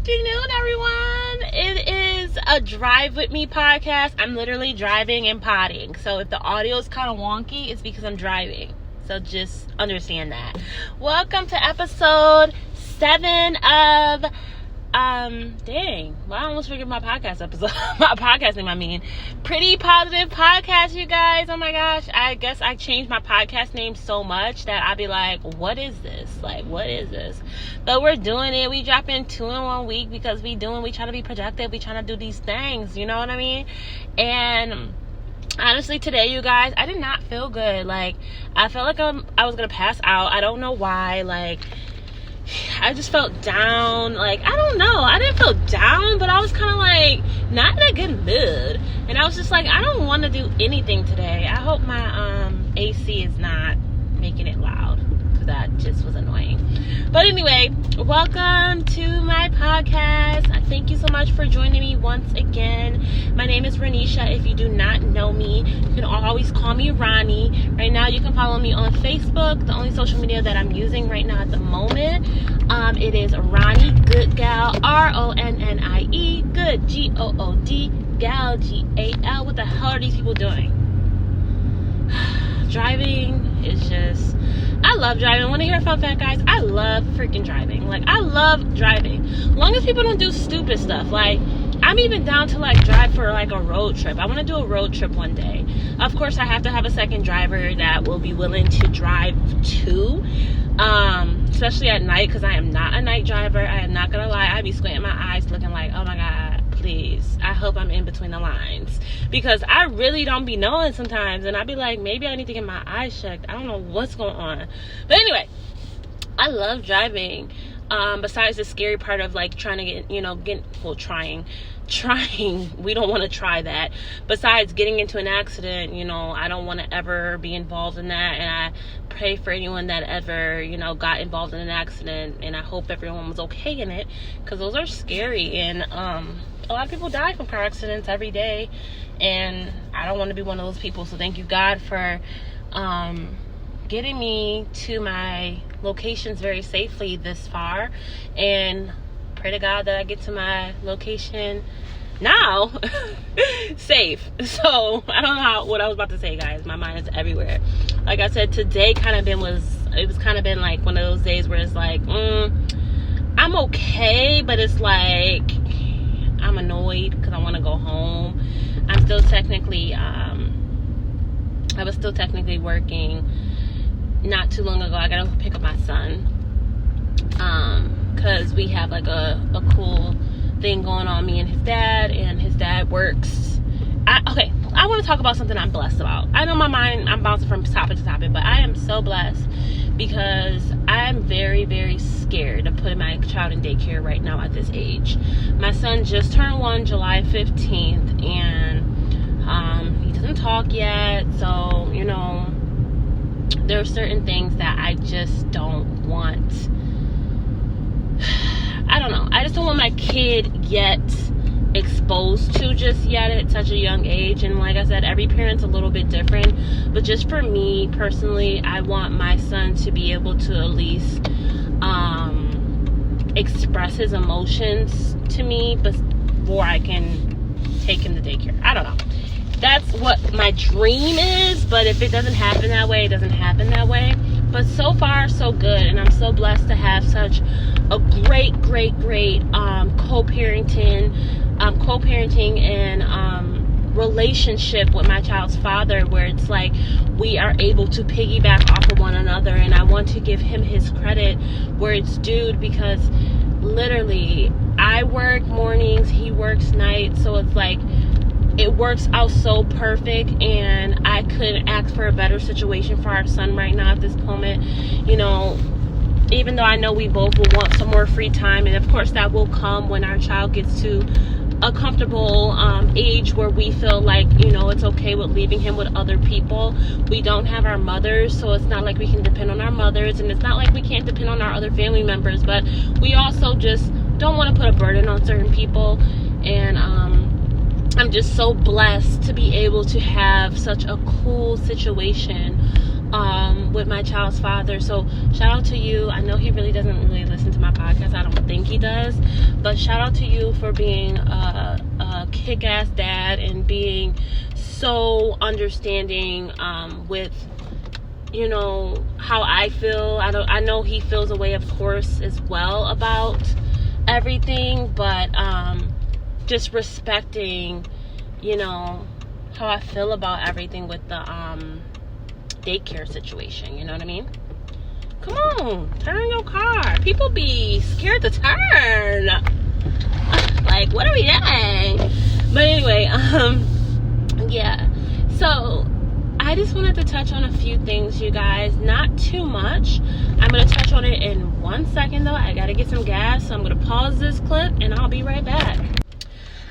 afternoon, everyone. It is a Drive With Me podcast. I'm literally driving and potting. So if the audio is kind of wonky, it's because I'm driving. So just understand that. Welcome to episode 7 of I almost forget my podcast episode. My podcast name, Pretty Positive Podcast, you guys. Oh my gosh. I guess I changed my podcast name so much that I'd be like, what is this? What is this? But we're doing it. We drop in 2 in 1 week because we try to be productive. We trying to do these things. You know what I mean? And honestly, today, you guys, I did not feel good. I felt like I was going to pass out. I don't know why. I just felt down. I don't know. I didn't feel down, but I was kind of not in a good mood. And I was just I don't want to do anything today. I hope my AC is not making it loud, because that just was annoying. But anyway, welcome to my podcast. Thank you so much for joining me once again. My name is Renisha. If you do not know me, you can always call me Ronnie. Right now, you can follow me on Facebook, the only social media that I'm using right now at the moment. It is Ronnie Good Gal, RONNIE, Good, GOOD, Gal, GAL. What the hell are these people doing? Driving is just... I love driving. Want to hear a fun fact, guys? I love freaking driving. I love driving. As long as people don't do stupid stuff. I'm even down to drive for a road trip. I want to do a road trip one day. Of course, I have to have a second driver that will be willing to drive too. Especially at night, because I am not a night driver. I am not gonna lie. I'd be squinting my eyes looking oh my God, please. I hope I'm in between the lines, because I really don't be knowing sometimes, and I'd be maybe I need to get my eyes checked. I don't know what's going on. But anyway, I love driving. Besides the scary part of trying to trying, we don't want to try that. Besides getting into an accident, I don't want to ever be involved in that. And I pray for anyone that ever, got involved in an accident, and I hope everyone was okay in it, because those are scary. And a lot of people die from car accidents every day, and I don't want to be one of those people. So thank you, God, for getting me to my locations very safely this far, and pray to God that I get to my location now safe. So I don't know what I was about to say, guys. My mind is everywhere. Like I said, today kind of been one of those days where it's I'm okay, but it's I'm annoyed because I want to go home. I'm still technically I was still technically working not too long ago. I gotta pick up my son because we have a cool thing going on, me and his dad works. I want to talk about something I'm blessed about. I know I'm bouncing from topic to topic, but I am so blessed because I'm very, very scared of putting my child in daycare right now at this age. My son just turned 1 July 15th, and he doesn't talk yet, so there are certain things that I just don't want. I don't know. I just don't want my kid yet exposed to just yet at such a young age. And like I said, every parent's a little bit different. But just for me personally, I want my son to be able to at least express his emotions to me before I can take him to daycare. I don't know. That's what my dream is, but if it doesn't happen that way, it doesn't happen that way. But so far, so good, and I'm so blessed to have such a great co-parenting and relationship with my child's father, where it's we are able to piggyback off of one another, and I want to give him his credit where it's due, because literally I work mornings, he works nights, so it's it works out so perfect, and I couldn't ask for a better situation for our son right now at this moment. Even though I know we both will want some more free time, and of course that will come when our child gets to a comfortable age where we feel it's okay with leaving him with other people. We don't have our mothers, so it's not we can depend on our mothers, and it's not we can't depend on our other family members, but we also just don't want to put a burden on certain people. And I'm just so blessed to be able to have such a cool situation with my child's father. So shout out to you. I know he really doesn't listen to my podcast. I don't think he he does. But shout out to you for being a kick-ass dad and being so understanding with, you know, how I feel. I know he feels a way, of course, as well about everything, but just respecting, you know, how I feel about everything with the daycare situation. You know what I mean? Come on, turn your car. People be scared to turn. Like, what are we doing? But anyway, yeah. So I just wanted to touch on a few things, you guys. Not too much. I'm going to touch on it in 1 second, though. I got to get some gas, so I'm going to pause this clip, and I'll be right back.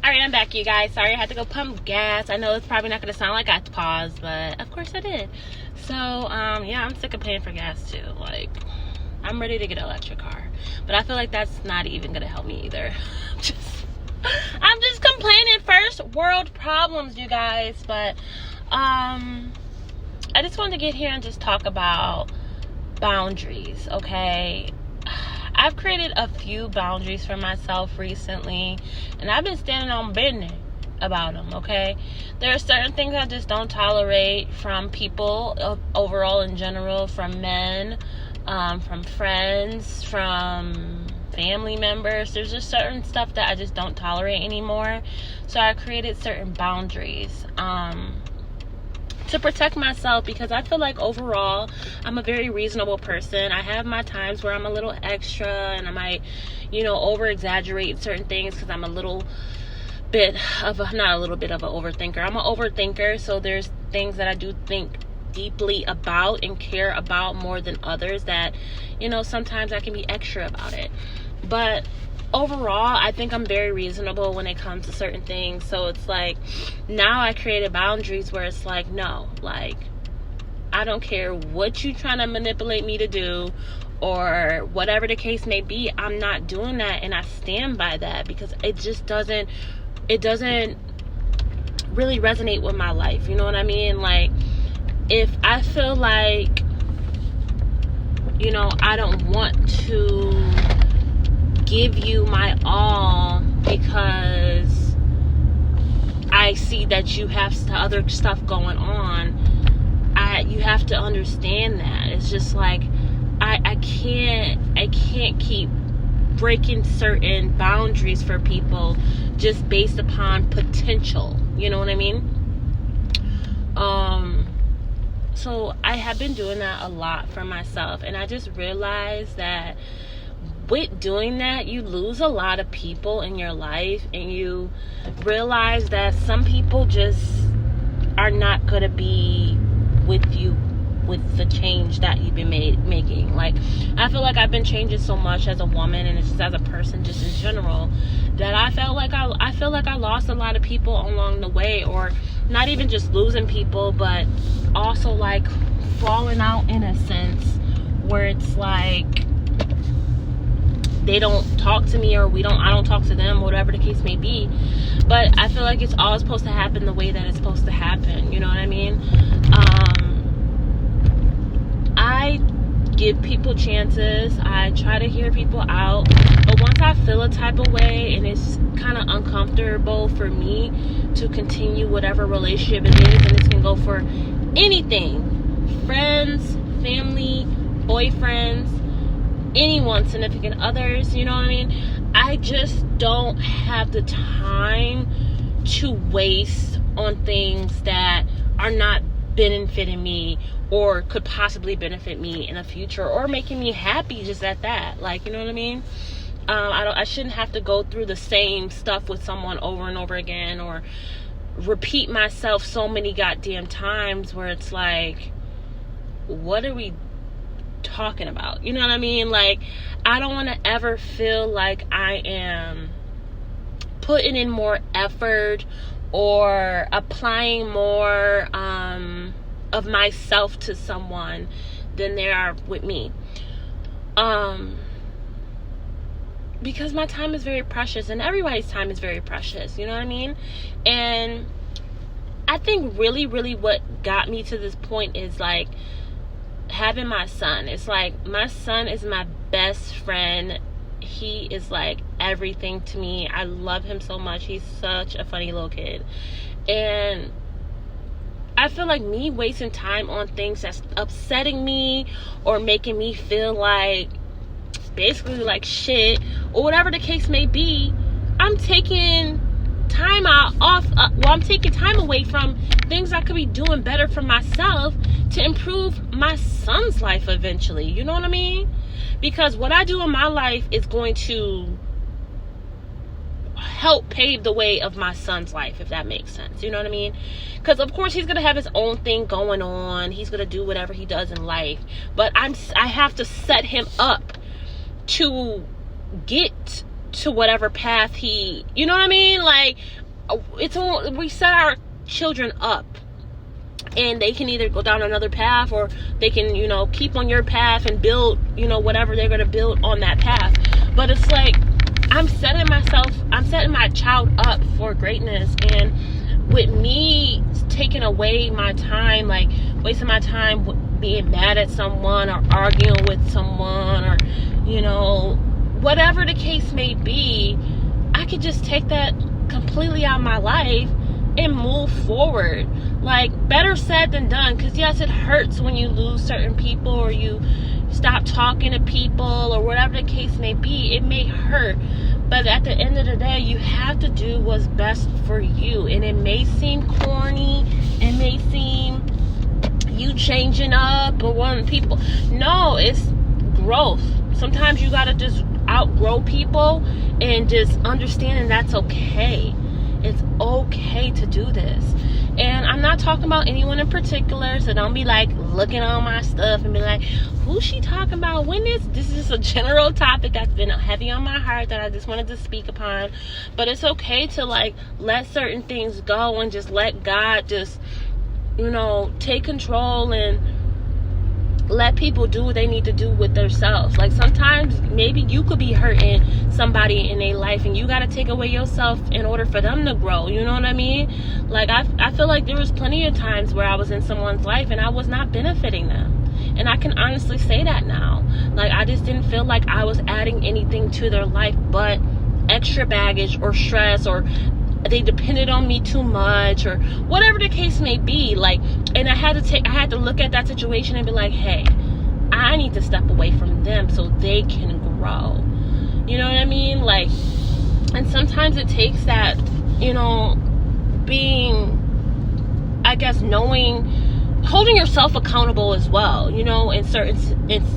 All right, I'm back, you guys. Sorry, I had to go pump gas. I know it's probably not going to sound like I paused, but of course I did. So, yeah, I'm sick of paying for gas, too. Like, I'm ready to get an electric car. But I feel like that's not even going to help me either. I'm just complaining. First world problems, you guys. But, I just wanted to get here and just talk about boundaries, okay? I've created a few boundaries for myself recently, and I've been standing on business about them, okay? There are certain things I just don't tolerate from people overall in general, from men, from friends, from family members. There's just certain stuff that I just don't tolerate anymore. So I created certain boundaries to protect myself, because I feel like overall I'm a very reasonable person. I have my times where I'm a little extra and I might, you know, over exaggerate certain things because I'm a little bit of a, not a little bit of an overthinker. I'm an overthinker, so there's things that I do think deeply about and care about more than others that, you know, sometimes I can be extra about it. But overall, I think I'm very reasonable when it comes to certain things. So it's like, now I created boundaries where it's like, no, like, I don't care what you trying to manipulate me to do or whatever the case may be. I'm not doing that, and I stand by that, because it just doesn't really resonate with my life. You know what I mean? Like, if I feel like, you know, I don't want to give you my all because I see that you have other stuff going on, you have to understand that. It's just like, I can't keep breaking certain boundaries for people just based upon potential. You know what I mean? So I have been doing that a lot for myself, and I just realized that with doing that, you lose a lot of people in your life, and you realize that some people just are not going to be with you with the change that you've been making. Like, I feel like I've been changing so much as a woman, and just as a person, just in general, that I feel like I lost a lot of people along the way, or not even just losing people, but also like falling out in a sense where it's like they don't talk to me, or I don't talk to them, whatever the case may be. But I feel like it's all supposed to happen the way that it's supposed to happen. You know what I mean? I give people chances. I try to hear people out. But once I feel a type of way and it's kind of uncomfortable for me to continue whatever relationship it is, and this can go for anything, friends, family, boyfriends, anyone, significant others, you know what I mean? I just don't have the time to waste on things that are not benefiting me or could possibly benefit me in the future, or making me happy just at that. Like, you know what I mean? I shouldn't have to go through the same stuff with someone over and over again, or repeat myself so many goddamn times where it's like, what are we talking about? You know what I mean? Like, I don't want to ever feel like I am putting in more effort or applying more of myself to someone than they are with me, because my time is very precious, and everybody's time is very precious. You know what I mean? And I think really what got me to this point is like having my son. It's like, my son is my best friend he is like everything to me. I love him so much. He's such a funny little kid. And I feel like me wasting time on things that's upsetting me or making me feel like basically like shit or whatever the case may be, I'm taking time I'm taking time away from things I could be doing better for myself to improve my son's life eventually. You know what I mean? Because what I do in my life is going to help pave the way of my son's life, if that makes sense. You know what I mean? Because of course he's gonna have his own thing going on. He's gonna do whatever he does in life, but I have to set him up to get to whatever path he, you know what I mean? Like, we set our children up, and they can either go down another path, or they can, you know, keep on your path and build, you know, whatever they're gonna build on that path. But it's like I'm setting my child up for greatness. And with me taking away my time, like wasting my time being mad at someone or arguing with someone, or, you know, whatever the case may be, I could just take that completely out of my life and move forward. Like, better said than done, because yes, it hurts when you lose certain people or you stop talking to people or whatever the case may be. It may hurt, but at the end of the day, you have to do what's best for you. And it may seem corny, it may seem you changing up or wanting people. No, it's growth. Sometimes you gotta just outgrow people and just understanding that's okay. It's okay to do this. And I'm not talking about anyone in particular, so don't be like looking on my stuff and be like, who's she talking about? This is a general topic that's been heavy on my heart that I just wanted to speak upon. But it's okay to like let certain things go and just let God just, you know, take control and let people do what they need to do with themselves. Like, sometimes maybe you could be hurting somebody in their life, and you got to take away yourself in order for them to grow. You know what I mean? Like, I feel like there was plenty of times where I was in someone's life and I was not benefiting them. And I can honestly say that now. Like, I just didn't feel like I was adding anything to their life but extra baggage or stress, or they depended on me too much, or whatever the case may be. Like, and I had to look at that situation and be like, hey, I need to step away from them so they can grow. You know what I mean? Like, and sometimes it takes that, you know, being, I guess, holding yourself accountable as well, you know, in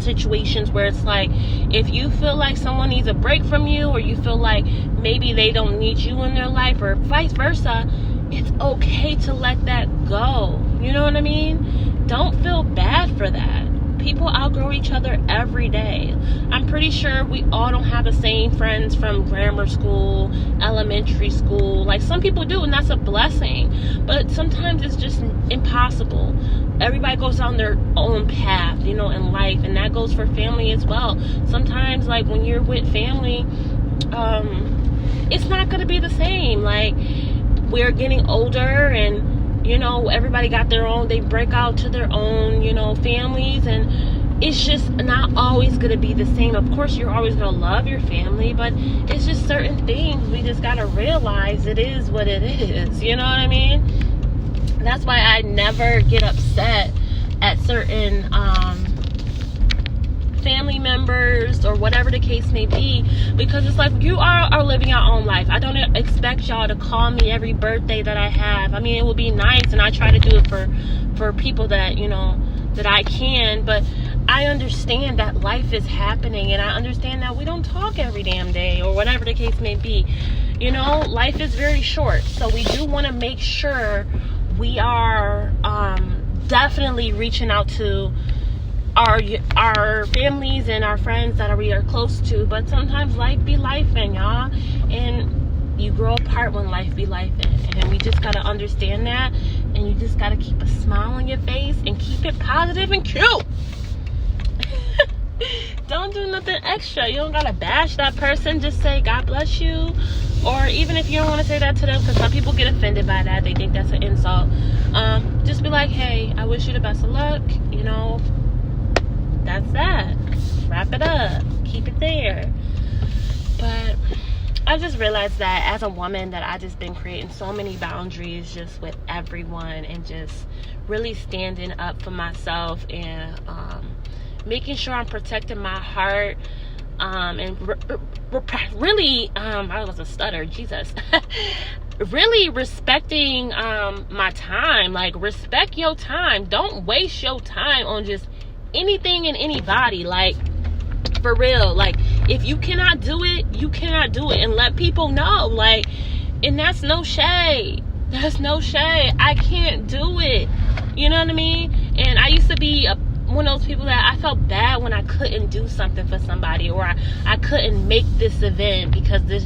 situations where it's like, if you feel like someone needs a break from you, or you feel like maybe they don't need you in their life, or vice versa, it's okay to let that go. You know what I mean? Don't feel bad for that. People outgrow each other every day. I'm pretty sure we all don't have the same friends from grammar school, elementary school. Like, some people do, and that's a blessing. But sometimes it's just impossible. Everybody goes down their own path, you know, in life. And that goes for family as well. Sometimes, like, when you're with family, it's not going to be the same. Like, we're getting older, and you know, everybody got their own, they break out to their own, you know, families, and it's just not always going to be the same. Of course, you're always going to love your family, but it's just certain things we just got to realize it is what it is. You know what I mean? That's why I never get upset at certain family members or whatever the case may be, because it's like, you are living your own life. I don't expect y'all to call me every birthday that I have. I mean, it would be nice, and I try to do it for people that, you know, that I can, but I understand that life is happening, and I understand that we don't talk every damn day, or whatever the case may be. You know, life is very short, so we do want to make sure we are definitely reaching out to our families and our friends that we are close to. But sometimes life be lifing, y'all, and you grow apart when life be lifing, and we just gotta understand that, and you just gotta keep a smile on your face and keep it positive and cute. Don't do nothing extra. You don't gotta bash that person. Just say God bless you, or even if you don't want to say that to them, because some people get offended by that, they think that's an insult. Just be like, hey, I wish you the best of luck, you know. That's that. Wrap it up. Keep it there. But I just realized that as a woman that I just been creating so many boundaries just with everyone, and just really standing up for myself, and making sure I'm protecting my heart, and really I was a stutter, Jesus. Really respecting my time. Like, respect your time. Don't waste your time on just anything and anybody. Like, for real. Like, if you cannot do it, you cannot do it, and let people know. Like, and that's no shade. That's no shade. I can't do it. You know what I mean? And I used to be one of those people that I felt bad when I couldn't do something for somebody, or I couldn't make this event because this,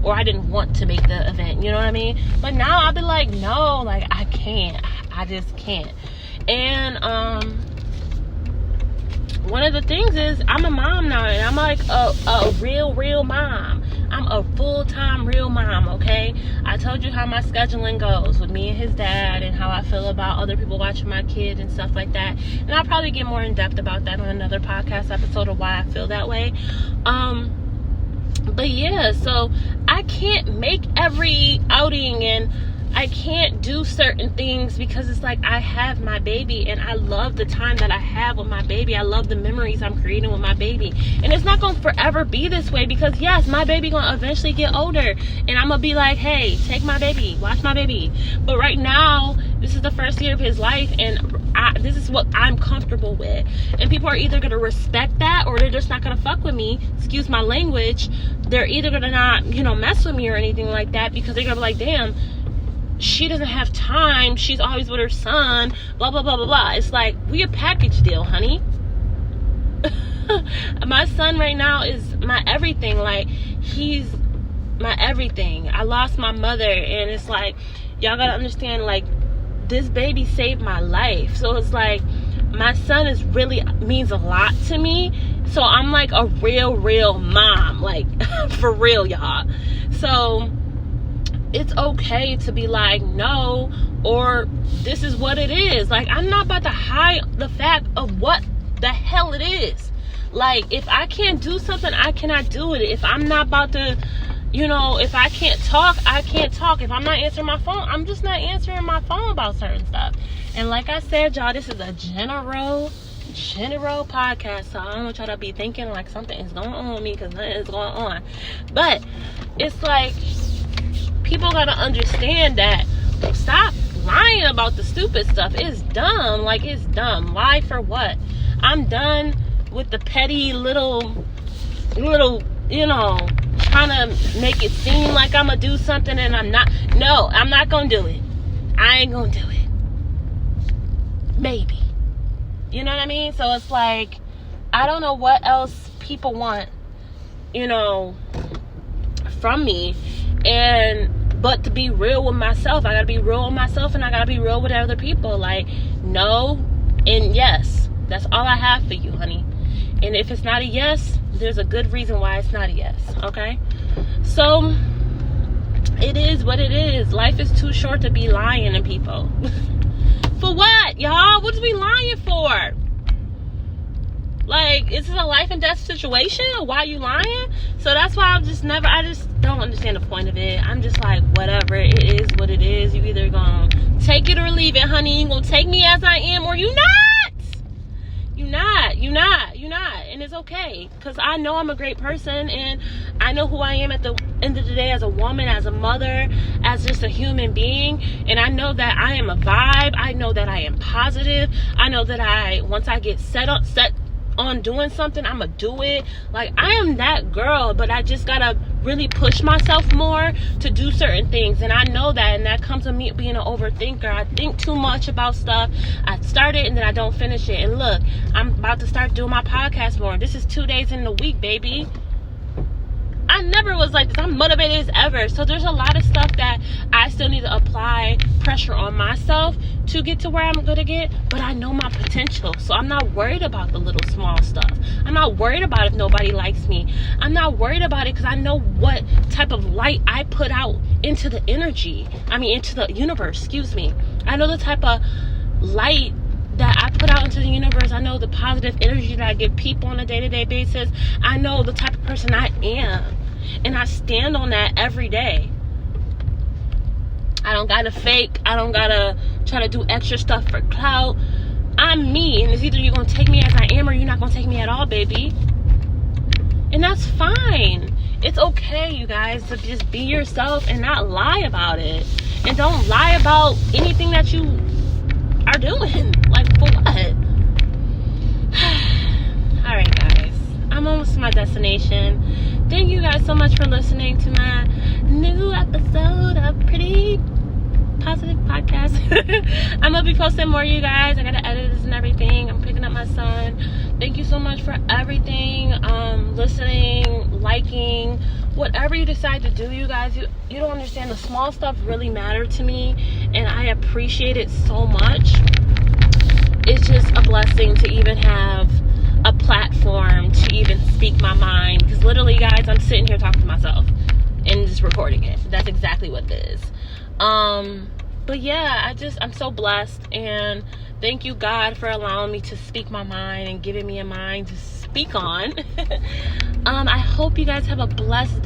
or I didn't want to make the event. You know what I mean? But now I'll be like, no, like, I can't. I just can't. And one of the things is I'm a mom now, and I'm like a real mom. I'm a full-time real mom, okay? I told you how my scheduling goes with me and his dad, and how I feel about other people watching my kid and stuff like that. And I'll probably get more in depth about that on another podcast episode of why I feel that way. But yeah, so I can't make every outing, and I can't do certain things because it's like I have my baby, and I love the time that I have with my baby. I love the memories I'm creating with my baby, and it's not gonna forever be this way, because yes, my baby gonna eventually get older, and I'm gonna be like, hey, take my baby, watch my baby. But right now, this is the first year of his life, and this is what I'm comfortable with, and people are either gonna respect that, or they're just not gonna fuck with me. Excuse my language. They're either gonna not, mess with me or anything like that, because they're gonna be like, damn, she doesn't have time, she's always with her son, blah blah blah blah blah. It's like, we a package deal, honey. My son right now is my everything. Like, he's my everything. I lost my mother, and it's like, y'all gotta understand, like, this baby saved my life. So it's like, my son is really means a lot to me. So I'm like a real mom, like, for real, y'all. So it's okay to be like, no, or this is what it is. Like, I'm not about to hide the fact of what the hell it is. Like, if I can't do something, I cannot do it. If I'm not about to, if I can't talk, I can't talk. If I'm not answering my phone, I'm just not answering my phone about certain stuff. And like I said, y'all, this is a general podcast, so I don't want y'all to be thinking like something is going on with me, because nothing is going on. But it's like, people gotta understand that. Stop lying about the stupid stuff. It's dumb. Like, it's dumb. Lie for what? I'm done with the petty little, trying to make it seem like I'm gonna do something and I'm not. No, I'm not gonna do it. I ain't gonna do it. Maybe. You know what I mean? So it's like, I don't know what else people want, from me. But to be real with myself, I gotta be real with myself, and I gotta be real with other people. Like, no and yes. That's all I have for you, honey. And if it's not a yes, there's a good reason why it's not a yes, okay? So, it is what it is. Life is too short to be lying to people. For what, y'all? What are we lying for? Like, is this a life and death situation? Why are you lying? So that's why I just don't understand the point of it. I'm just like, whatever. It is what it is. You either gonna take it or leave it, honey. You gonna take me as I am, or you not. You're not. And it's okay. Because I know I'm a great person, and I know who I am at the end of the day, as a woman, as a mother, as just a human being. And I know that I am a vibe. I know that I am positive. I know that once I get set on doing something, I'ma do it. Like, I am that girl, but I just gotta really push myself more to do certain things. And I know that, and that comes with me being an overthinker. I think too much about stuff. I start it and then I don't finish it. And look, I'm about to start doing my podcast more. This is 2 days in the week, baby. I never was like this. I'm motivated as ever. So there's a lot of stuff that I still need to apply pressure on myself to get to where I'm going to get. But I know my potential. So I'm not worried about the little small stuff. I'm not worried about if nobody likes me. I'm not worried about it because I know what type of light I put out into the into the universe. I know the type of light that I put out into the universe. I know the positive energy that I give people on a day-to-day basis. I know the type of person I am. And I stand on that every day. I don't gotta fake. I don't gotta try to do extra stuff for clout. I'm me, and it's either you're gonna take me as I am or you're not gonna take me at all, baby. And that's fine. It's okay, you guys, to just be yourself and not lie about it. And don't lie about anything that you are doing. Like, for what? Alright, guys. I'm almost to my destination. Thank you guys so much for listening to my new episode of Pretty Positive Podcast. I'm gonna be posting more, you guys. I gotta edit this and everything. I'm picking up my son. Thank you so much for everything. Listening, liking, whatever you decide to do, you guys. You don't understand. The small stuff really matter to me, and I appreciate it so much. It's just a blessing to even have a platform to even speak my mind. Because literally, guys, I'm sitting here talking to myself and just recording it. That's exactly what it is. But yeah, I'm so blessed, and thank you, God, for allowing me to speak my mind and giving me a mind to speak on. I hope you guys have a blessed day.